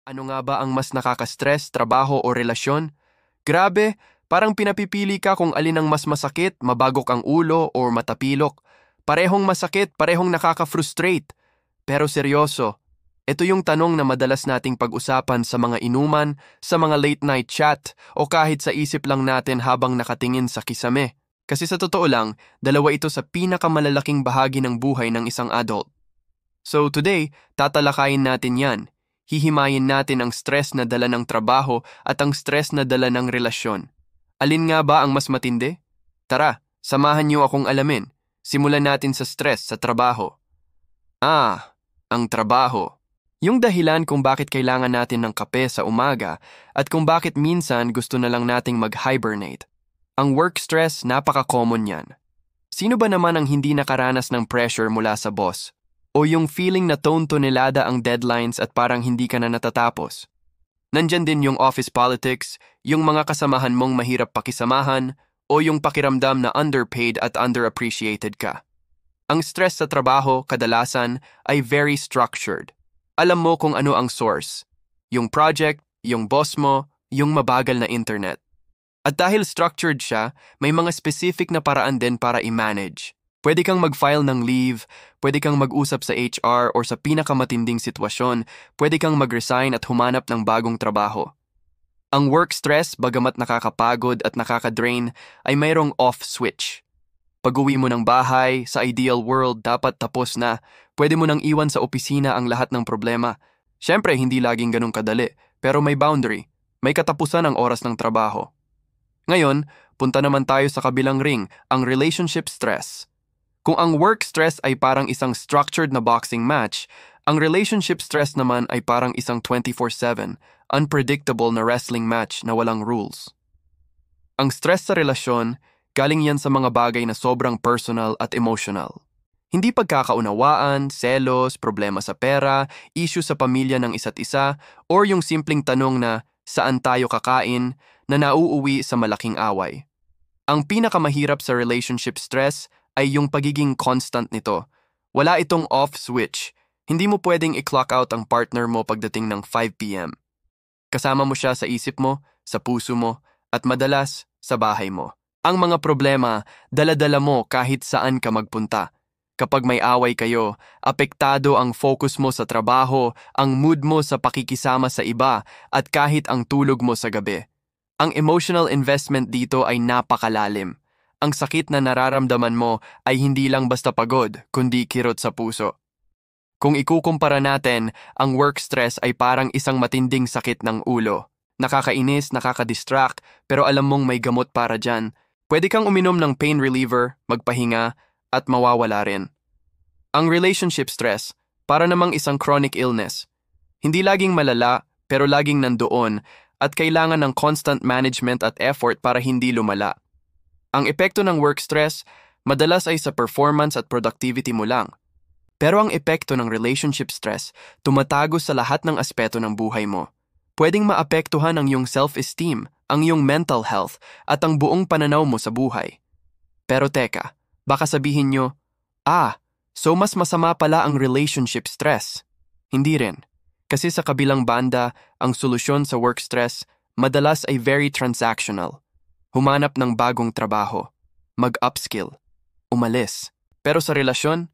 Ano nga ba ang mas nakaka-stress, trabaho o relasyon? Grabe, parang pinapipili ka kung alin ang mas masakit, mabagok ang ulo o matapilok. Parehong masakit, parehong nakaka-frustrate. Pero seryoso, ito yung tanong na madalas nating pag-usapan sa mga inuman, sa mga late-night chat, o kahit sa isip lang natin habang nakatingin sa kisame. Kasi sa totoo lang, dalawa ito sa pinakamalalaking bahagi ng buhay ng isang adult. So today, tatalakayin natin yan. Hihimayin natin ang stress na dala ng trabaho at ang stress na dala ng relasyon. Alin nga ba ang mas matindi? Tara, samahan niyo akong alamin. Simulan natin sa stress sa trabaho. Ang trabaho. Yung dahilan kung bakit kailangan natin ng kape sa umaga at kung bakit minsan gusto na lang nating mag-hibernate. Ang work stress, napaka-common yan. Sino ba naman ang hindi nakaranas ng pressure mula sa boss? O yung feeling na tonelada ang deadlines at parang hindi ka na natatapos. Nandyan din yung office politics, yung mga kasamahan mong mahirap pakisamahan, o yung pakiramdam na underpaid at underappreciated ka. Ang stress sa trabaho, kadalasan, ay very structured. Alam mo kung ano ang source. Yung project, yung boss mo, yung mabagal na internet. At dahil structured siya, may mga specific na paraan din para i-manage. Pwede kang mag-file ng leave, pwede kang mag-usap sa HR or sa pinakamatinding sitwasyon, pwede kang mag-resign at humanap ng bagong trabaho. Ang work stress, bagamat nakakapagod at nakaka-drain, ay mayroong off switch. Pag-uwi mo ng bahay, sa ideal world, dapat tapos na. Pwede mo nang iwan sa opisina ang lahat ng problema. Siyempre, hindi laging ganun kadali, pero may boundary. May katapusan ang oras ng trabaho. Ngayon, punta naman tayo sa kabilang ring, ang relationship stress. Kung ang work stress ay parang isang structured na boxing match, ang relationship stress naman ay parang isang 24/7, unpredictable na wrestling match na walang rules. Ang stress sa relasyon, galing yan sa mga bagay na sobrang personal at emotional. Hindi pagkakaunawaan, selos, problema sa pera, issue sa pamilya ng isa't isa, or yung simpleng tanong na saan tayo kakain na nauuwi sa malaking away. Ang pinakamahirap sa relationship stress ay yung pagiging constant nito. Wala itong off switch. Hindi mo pwedeng i-clock out ang partner mo pagdating ng 5 p.m. Kasama mo siya sa isip mo, sa puso mo, at madalas sa bahay mo. Ang mga problema, dala-dala mo kahit saan ka magpunta. Kapag may away kayo, apektado ang focus mo sa trabaho, ang mood mo sa pakikisama sa iba, at kahit ang tulog mo sa gabi. Ang emotional investment dito ay napakalalim. Ang sakit na nararamdaman mo ay hindi lang basta pagod, kundi kirot sa puso. Kung ikukumpara natin, ang work stress ay parang isang matinding sakit ng ulo. Nakakainis, nakakadistract, pero alam mong may gamot para dyan. Pwede kang uminom ng pain reliever, magpahinga, at mawawala rin. Ang relationship stress, para namang isang chronic illness. Hindi laging malala, pero laging nandoon, at kailangan ng constant management at effort para hindi lumala. Ang epekto ng work stress, madalas ay sa performance at productivity mo lang. Pero ang epekto ng relationship stress, tumatago sa lahat ng aspeto ng buhay mo. Pwedeng maapektuhan ang iyong self-esteem, ang iyong mental health, at ang buong pananaw mo sa buhay. Pero teka, baka sabihin nyo, so mas masama pala ang relationship stress. Hindi rin. Kasi sa kabilang banda, ang solusyon sa work stress, madalas ay very transactional. Humanap ng bagong trabaho, mag-upskill, umalis. Pero sa relasyon,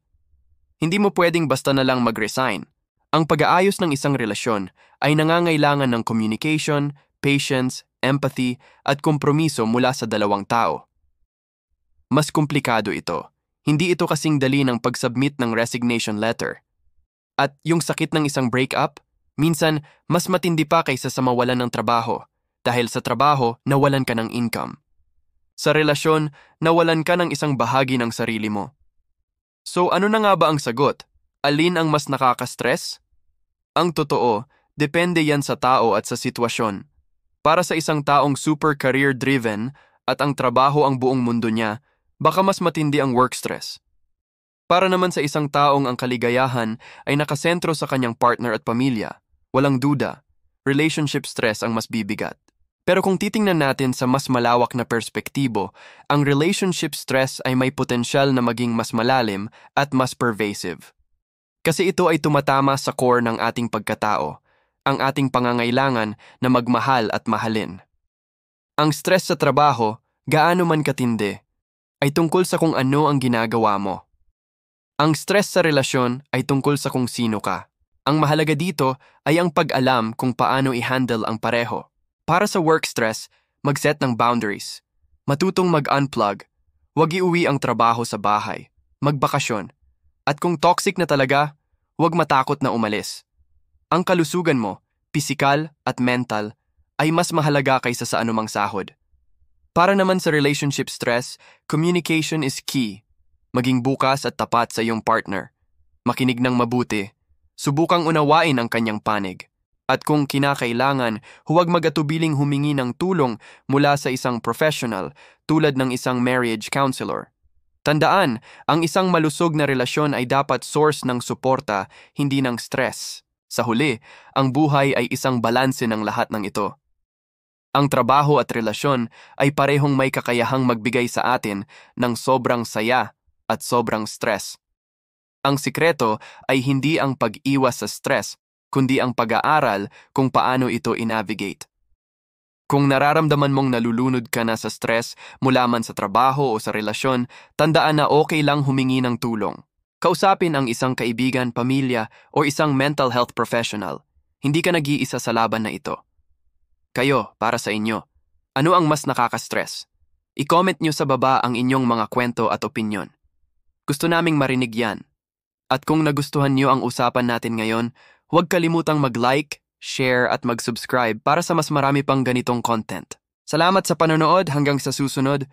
hindi mo pwedeng basta na lang mag-resign. Ang pag-aayos ng isang relasyon ay nangangailangan ng communication, patience, empathy, at kompromiso mula sa dalawang tao. Mas komplikado ito. Hindi ito kasing dali ng pag-submit ng resignation letter. At yung sakit ng isang breakup, minsan mas matindi pa kaysa sa mawalan ng trabaho. Dahil sa trabaho, nawalan ka ng income. Sa relasyon, nawalan ka ng isang bahagi ng sarili mo. So ano na nga ba ang sagot? Alin ang mas nakaka-stress? Ang totoo, depende yan sa tao at sa sitwasyon. Para sa isang taong super career-driven at ang trabaho ang buong mundo niya, baka mas matindi ang work stress. Para naman sa isang taong ang kaligayahan ay nakasentro sa kanyang partner at pamilya, walang duda, relationship stress ang mas bibigat. Pero kung titingnan natin sa mas malawak na perspektibo, ang relationship stress ay may potensyal na maging mas malalim at mas pervasive. Kasi ito ay tumatama sa core ng ating pagkatao, ang ating pangangailangan na magmahal at mahalin. Ang stress sa trabaho, gaano man katindi, ay tungkol sa kung ano ang ginagawa mo. Ang stress sa relasyon ay tungkol sa kung sino ka. Ang mahalaga dito ay ang pag-alam kung paano i-handle ang pareho. Para sa work stress, mag-set ng boundaries. Matutong mag-unplug. Huwag iuwi ang trabaho sa bahay. Magbakasyon. At kung toxic na talaga, huwag matakot na umalis. Ang kalusugan mo, pisikal at mental, ay mas mahalaga kaysa sa anumang sahod. Para naman sa relationship stress, communication is key. Maging bukas at tapat sa iyong partner. Makinig ng mabuti. Subukang unawain ang kanyang panig. At kung kinakailangan, huwag mag-atubiling humingi ng tulong mula sa isang professional tulad ng isang marriage counselor. Tandaan, ang isang malusog na relasyon ay dapat source ng suporta, hindi ng stress. Sa huli, ang buhay ay isang balanse ng lahat ng ito. Ang trabaho at relasyon ay parehong may kakayahang magbigay sa atin ng sobrang saya at sobrang stress. Ang sikreto ay hindi ang pag-iwas sa stress, kundi ang pag-aaral kung paano ito i-navigate. Kung nararamdaman mong nalulunod ka na sa stress mula man sa trabaho o sa relasyon, tandaan na okay lang humingi ng tulong. Kausapin ang isang kaibigan, pamilya o isang mental health professional. Hindi ka nag-iisa sa laban na ito. Kayo, para sa inyo, ano ang mas nakaka-stress? I-comment nyo sa baba ang inyong mga kwento at opinyon. Gusto naming marinig yan. At kung nagustuhan nyo ang usapan natin ngayon, huwag kalimutang mag-like, share at mag-subscribe para sa mas marami pang ganitong content. Salamat sa panonood, hanggang sa susunod.